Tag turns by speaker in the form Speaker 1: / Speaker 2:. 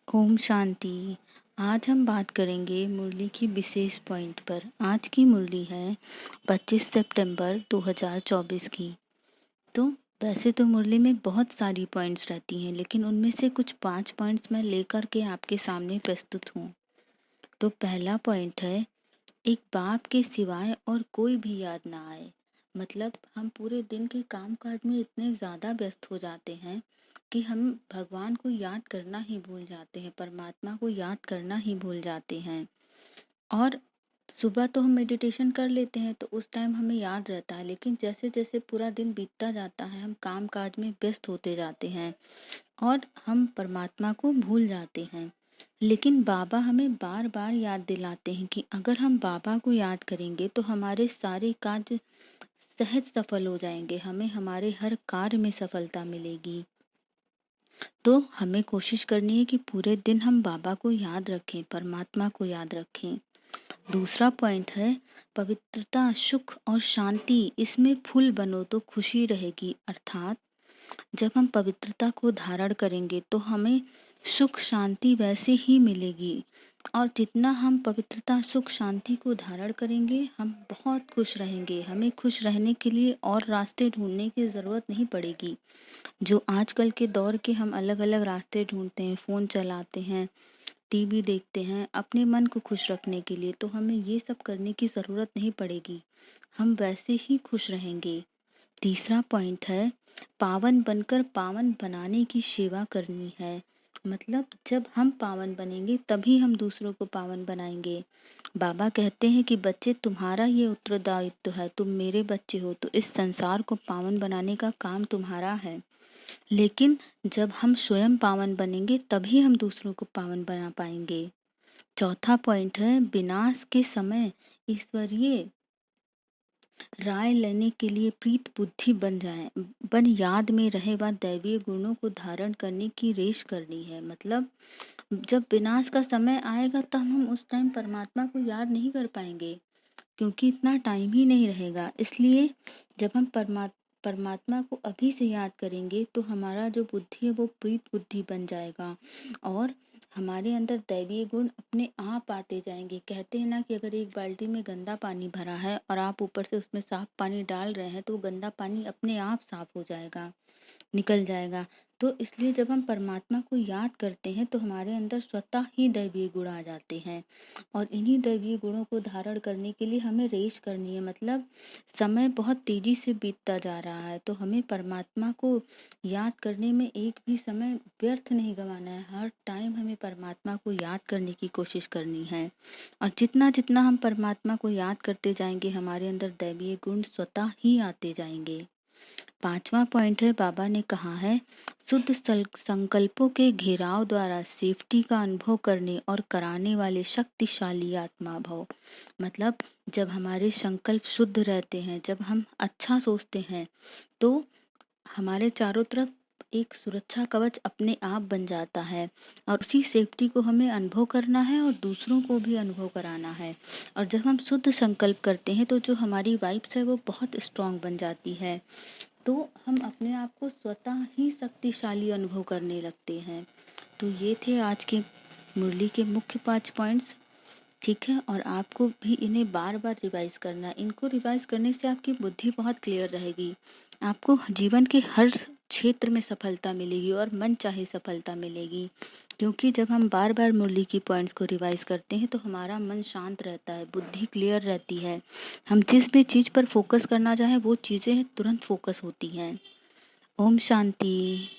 Speaker 1: ओम शांति। आज हम बात करेंगे मुरली की विशेष पॉइंट पर। आज की मुरली है 25 सितंबर 2024 की। तो वैसे तो मुरली में बहुत सारी पॉइंट्स रहती हैं, लेकिन उनमें से कुछ 5 पॉइंट्स मैं लेकर के आपके सामने प्रस्तुत हूँ। तो पहला पॉइंट है, एक बाप के सिवाय और कोई भी याद ना आए। मतलब हम पूरे दिन के काम काज में इतने ज़्यादा व्यस्त हो जाते हैं कि हम भगवान को याद करना ही भूल जाते हैं, परमात्मा को याद करना ही भूल जाते हैं। और सुबह तो हम मेडिटेशन कर लेते हैं तो उस टाइम हमें याद रहता है, लेकिन जैसे जैसे पूरा दिन बीतता जाता है हम काम काज में व्यस्त होते जाते हैं और हम परमात्मा को भूल जाते हैं। लेकिन बाबा हमें बार बार याद दिलाते हैं कि अगर हम बाबा को याद करेंगे तो हमारे सारे कार्य सहज सफल हो जाएंगे, हमें हमारे हर कार्य में सफलता मिलेगी। तो हमें कोशिश करनी है कि पूरे दिन हम बाबा को याद रखें, परमात्मा को याद रखें। दूसरा पॉइंट है, पवित्रता, सुख और शांति इसमें फुल बनो तो खुशी रहेगी। अर्थात जब हम पवित्रता को धारण करेंगे तो हमें सुख शांति वैसे ही मिलेगी, और जितना हम पवित्रता सुख शांति को धारण करेंगे हम बहुत खुश रहेंगे। हमें खुश रहने के लिए और रास्ते ढूंढने की ज़रूरत नहीं पड़ेगी। जो आजकल के दौर के हम अलग अलग रास्ते ढूंढते हैं, फ़ोन चलाते हैं, टीवी देखते हैं अपने मन को खुश रखने के लिए, तो हमें ये सब करने की ज़रूरत नहीं पड़ेगी, हम वैसे ही खुश रहेंगे। तीसरा पॉइंट है, पावन बनकर पावन बनाने की सेवा करनी है। मतलब जब हम पावन बनेंगे तभी हम दूसरों को पावन बनाएंगे। बाबा कहते हैं कि बच्चे, तुम्हारा ये उत्तरदायित्व है, तुम मेरे बच्चे हो, तो इस संसार को पावन बनाने का काम तुम्हारा है। लेकिन जब हम स्वयं पावन बनेंगे तभी हम दूसरों को पावन बना पाएंगे। चौथा पॉइंट है, विनाश के समय ईश्वरीय राय लेने के लिए प्रीत बुद्धि बन जाए, बन याद में रहे व दैवीय गुणों को धारण करने की रेश करनी है। मतलब जब विनाश का समय आएगा तब हम उस टाइम परमात्मा को याद नहीं कर पाएंगे, क्योंकि इतना टाइम ही नहीं रहेगा। इसलिए जब हम परमात्मा को अभी से याद करेंगे तो हमारा जो बुद्धि है वो प्रीत बुद्धि बन जाएगा और हमारे अंदर दैवीय गुण अपने आप आते जाएंगे। कहते हैं ना कि अगर एक बाल्टी में गंदा पानी भरा है और आप ऊपर से उसमें साफ पानी डाल रहे हैं तो गंदा पानी अपने आप साफ हो जाएगा, निकल जाएगा। तो इसलिए जब हम परमात्मा को याद करते हैं तो हमारे अंदर स्वतः ही दैवीय गुण आ जाते हैं, और इन्हीं दैवीय गुणों को धारण करने के लिए हमें रेश करनी है। मतलब समय बहुत तेजी से बीतता जा रहा है, तो हमें परमात्मा को याद करने में एक भी समय व्यर्थ नहीं गंवाना है। हर टाइम हमें परमात्मा को याद करने की कोशिश करनी है, और जितना जितना हम परमात्मा को याद करते जाएंगे हमारे अंदर दैवीय गुण स्वतः ही आते जाएंगे। पांचवा पॉइंट है, बाबा ने कहा है, शुद्ध संकल्पों के घेराव द्वारा सेफ्टी का अनुभव करने और कराने वाले शक्तिशाली आत्मा भव। मतलब जब हमारे संकल्प शुद्ध रहते हैं, जब हम अच्छा सोचते हैं, तो हमारे चारों तरफ एक सुरक्षा कवच अपने आप बन जाता है, और उसी सेफ्टी को हमें अनुभव करना है और दूसरों को भी अनुभव कराना है। और जब हम शुद्ध संकल्प करते हैं तो जो हमारी वाइब्स है वो बहुत स्ट्रांग बन जाती है, तो हम अपने आप को स्वतः ही शक्तिशाली अनुभव करने लगते हैं। तो ये थे आज के मुरली के मुख्य 5 पॉइंट्स। ठीक है, और आपको भी इन्हें बार बार रिवाइज करना है। इनको रिवाइज करने से आपकी बुद्धि बहुत क्लियर रहेगी, आपको जीवन के हर क्षेत्र में सफलता मिलेगी और मन चाहे सफलता मिलेगी। क्योंकि जब हम बार बार मुरली की पॉइंट्स को रिवाइज करते हैं तो हमारा मन शांत रहता है, बुद्धि क्लियर रहती है, हम जिस भी चीज़ पर फोकस करना चाहें वो चीज़ें तुरंत फोकस होती हैं। ओम शांति।